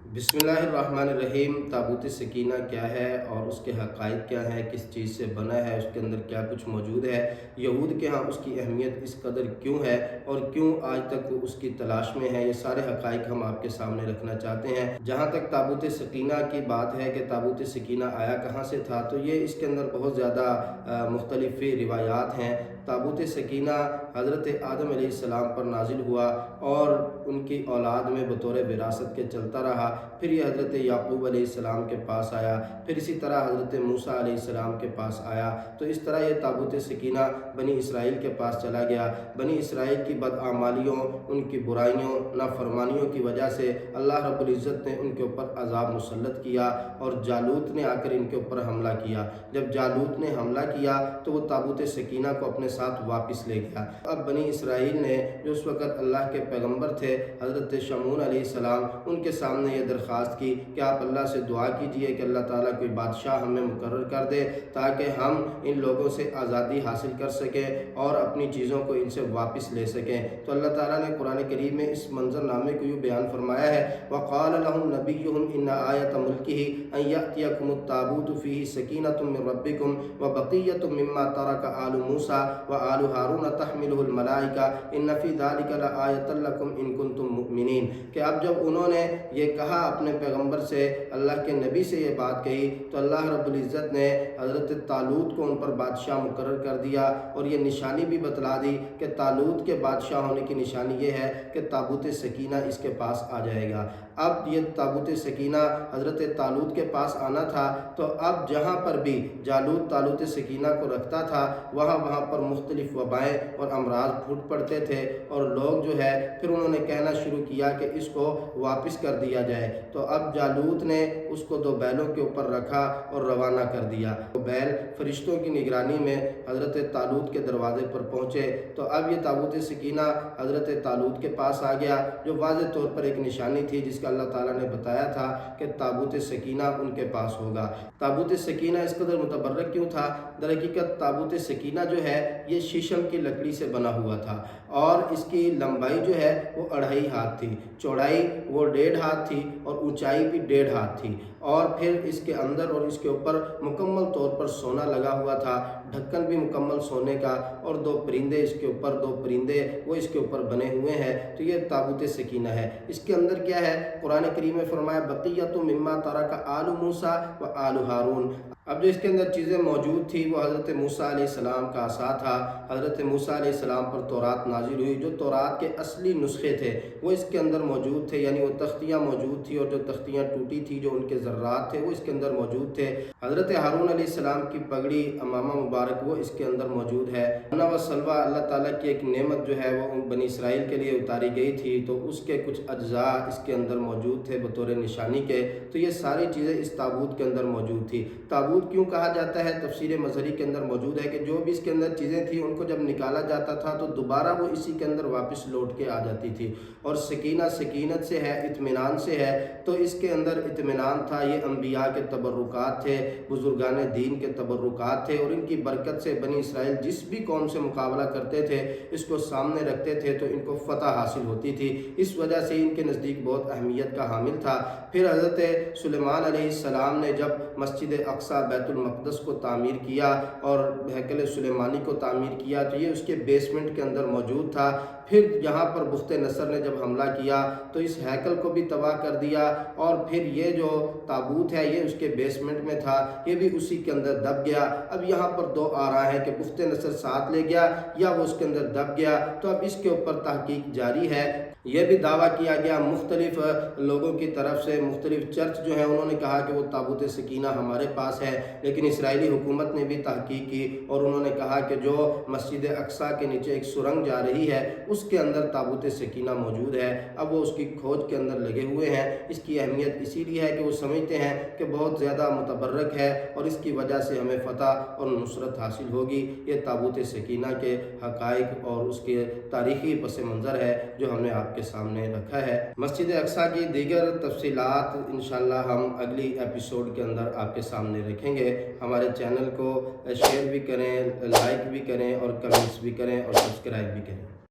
बिस्मिल्लाहिर्रहमानिर्रहीम। ताबूत सकीना क्या है और उसके हक़ाइक़ क्या हैं, किस चीज़ से बना है, उसके अंदर क्या कुछ मौजूद है, यहूद के यहाँ उसकी अहमियत इस कदर क्यों है और क्यों आज तक वो उसकी तलाश में है, ये सारे हक़ाइक़ हम आपके सामने रखना चाहते हैं। जहाँ तक ताबूत सकीना की बात है कि ताबूत सकीना आया कहाँ से था, तो ये इसके अंदर बहुत ज़्यादा मुख्तलिफ़ रिवायात हैं। ताबूत सकीना हज़रत आदम अलैहिस्सलाम पर नाजिल हुआ और उनकी औलाद में बतौर विरासत के चलता रहा। फिर ये हज़रत याक़ूब अलैहिस्सलाम के पास आया, फिर इसी तरह हज़रत मूसा अलैहिस्सलाम के पास आया। तो इस तरह ये ताबूत सकीना बनी इसराइल के पास चला गया। बनी इसराइल की बदआमालियों, उनकी बुराइयों, नाफरमानियों की वजह से अल्लाह रब्बुल इज़्ज़त ने उनके ऊपर अज़ाब मुसल्लत किया और जालूत ने आकर इनके ऊपर हमला किया। जब जालूत ने हमला किया तो वो ताबूत सकीना को अपने साथ वापस ले गया। अब बनी इसराइल ने, जो उस वक़्त अल्लाह के पैगम्बर थे हज़रत शमून अलैहिस्सलाम, उनके सामने ये दरख्वास्त की कि आप अल्लाह से दुआ कीजिए कि अल्लाह ताला कोई बादशाह हमें मुकर्रर कर दे ताकि हम इन लोगों से आज़ादी हासिल कर सकें और अपनी चीज़ों को इनसे वापस ले सकें। तो अल्लाह ताला ने कुरान करीम में इस मंजरनामे को यूँ बयान फरमाया है, वक़ाल लहुम नबियुहुम इन्ना आयत मुल्किही अन यअतियकुमुत ताबूतु फ़ीही सकीनतुम मिर रब्बिकुम व बक़िय्यतुम मिम्मा तरक आलु मूसा व आलु हारून तहमिलुहुल मलाइका इन्न फ़ी ज़ालिका लआयतन लकुम इन कुंतुम मुमिनीन। कि अब जब उन्होंने ये कहा अपने पैगंबर से, अल्लाह के नबी से ये बात कही, तो अल्लाह रब्बुल इज़्ज़त ने हज़रत तालूत को उन पर बादशाह मुकर्रर कर दिया और ये निशानी भी बतला दी कि तालूत के बादशाह होने की निशानी ये है कि ताबूत सकीना इसके पास आ जाएगा। अब ये ताबूत सकीना हज़रत तालूत के पास आना था, तो अब जहाँ पर भी जालूत तालूत सकीना को रखता था वहाँ पर मुख्तलिफ़ वबाएँ और अमराज फूट पड़ते थे और लोग जो है फिर उन्होंने कहना शुरू किया कि इसको वापस कर दिया जाए। तो अब जालूत ने उसको 2 बैलों के ऊपर रखा और रवाना कर दिया। तो बैल फरिश्तों की निगरानी में हज़रत तालूत के दरवाज़े पर पहुँचे। तो अब ये ताबूत सकीना हज़रत तालूत के पास आ गया, जो वाज़ेह तौर पर एक निशानी थी जिसका अल्लाह ताला ने बताया था कि ताबूत सकीना उनके पास होगा। ताबूत सकीना इस कदर मुतबर्रक क्यों था? दरहकीकत ताबूत सकीना जो है ये शीशम की लकड़ी से बना हुआ था और इसकी लंबाई जो है वो 2.5 हाथ थी, चौड़ाई वो 1.5 हाथ थी और ऊंचाई भी 1.5 हाथ थी। और फिर इसके अंदर और इसके ऊपर मुकम्मल तौर पर सोना लगा हुआ था, ढक्कन भी मुकम्मल सोने का, और 2 परिंदे इसके ऊपर, 2 परिंदे वो इसके ऊपर बने हुए हैं। तो ये ताबूत सकीना है। इसके अंदर क्या है? कुरान करीम में फरमाया बक़िय्यतुम मिम्मा तरक आलु मूसा व आलु हारून। अब जो इसके अंदर चीज़ें मौजूद थी वो हज़रत मूसा अलैहिस्सलाम का असा था। हज़रत मूसा अलैहिस्सलाम पर तौरात नाजिल हुई, जो तौरात के असली नुस्खे थे वो इसके अंदर मौजूद थे, यानी वो तख्तियाँ मौजूद थी और जो तख्तियाँ टूटी थी, जो उनके ज़र्रात थे वो इसके अंदर मौजूद थे। हज़रत हारून अलैहिस्सलाम की पगड़ी अमामा मुबारक वो इसके अंदर मौजूद है। मन्ना व सलवा अल्लाह ताला की एक नेमत जो है वो बनी इसराइल के लिए उतारी गई थी, तो उसके कुछ अज्जा इसके अंदर मौजूद थे बतौर निशानी के। तो ये सारी चीज़ें इस ताबूत के अंदर मौजूद थी। ताबूत क्यों कहा जाता है? तफसीर मज़हरी के अंदर मौजूद है कि जो भी इसके अंदर चीज़ें थी उनको जब निकाला जाता था तो दोबारा वो इसी के अंदर वापस लौट के आ जाती थी। और सकीना सकीनत से है, इत्मीनान से है, तो इसके अंदर इत्मीनान था। ये अंबिया के तबर्रुकात थे, बुजुर्गान दीन के तबर्रुकात थे और इनकी बरकत से बनी इसराइल जिस भी कौम से मुकाबला करते थे, इसको सामने रखते थे तो इनको फ़तह हासिल होती थी। इस वजह से इनके नज़दीक बहुत अहमियत का हामिल था। फिर हज़रत सुलेमान अलैहिस्सलाम ने जब मस्जिद अक्सा बैतुल मक़दस को तामीर किया और हैकल सुलेमानी को तामीर किया, तो ये उसके बेसमेंट के अंदर मौजूद था। फिर यहाँ पर बुख्त नसर ने जब हमला किया तो इस हैकल को भी तबाह कर दिया और फिर ये जो ताबूत है ये उसके बेसमेंट में था, ये भी उसी के अंदर दब गया। अब यहाँ पर 2 आ रहा है कि बुख्त नसर साथ ले गया या वो उसके अंदर दब गया। तो अब इसके ऊपर तहकीक जारी है। यह भी दावा किया गया मुख्तलिफ लोगों की तरफ से, मुख्तलिफ चर्च जो है उन्होंने कहा कि वो ताबूत सकीना हमारे पास है, लेकिन इसराइली हुकूमत ने भी तहकीक की और उन्होंने कहा कि जो मस्जिद अक्सा के नीचे एक सुरंग जा रही है उसके अंदर ताबूत सकीना मौजूद है। अब वो उसकी खोज के अंदर लगे हुए हैं। इसकी अहमियत इसीलिए है कि वो समझते हैं कि बहुत ज़्यादा मुतबर्रक है और इसकी वजह से हमें फ़तह और नुसरत हासिल होगी। ये ताबूत सकीना के हक़ाइक़ और उसके तारीख़ी पस मंज़र है जो हमने आपके सामने रखा है। मस्जिद अक्सा की दीगर तफसीलात इंशाअल्लाह हम अगली एपिसोड के अंदर आपके सामने रखेंगे। हमारे चैनल को शेयर भी करें, लाइक भी करें और कमेंट्स भी करें और सब्सक्राइब भी करें।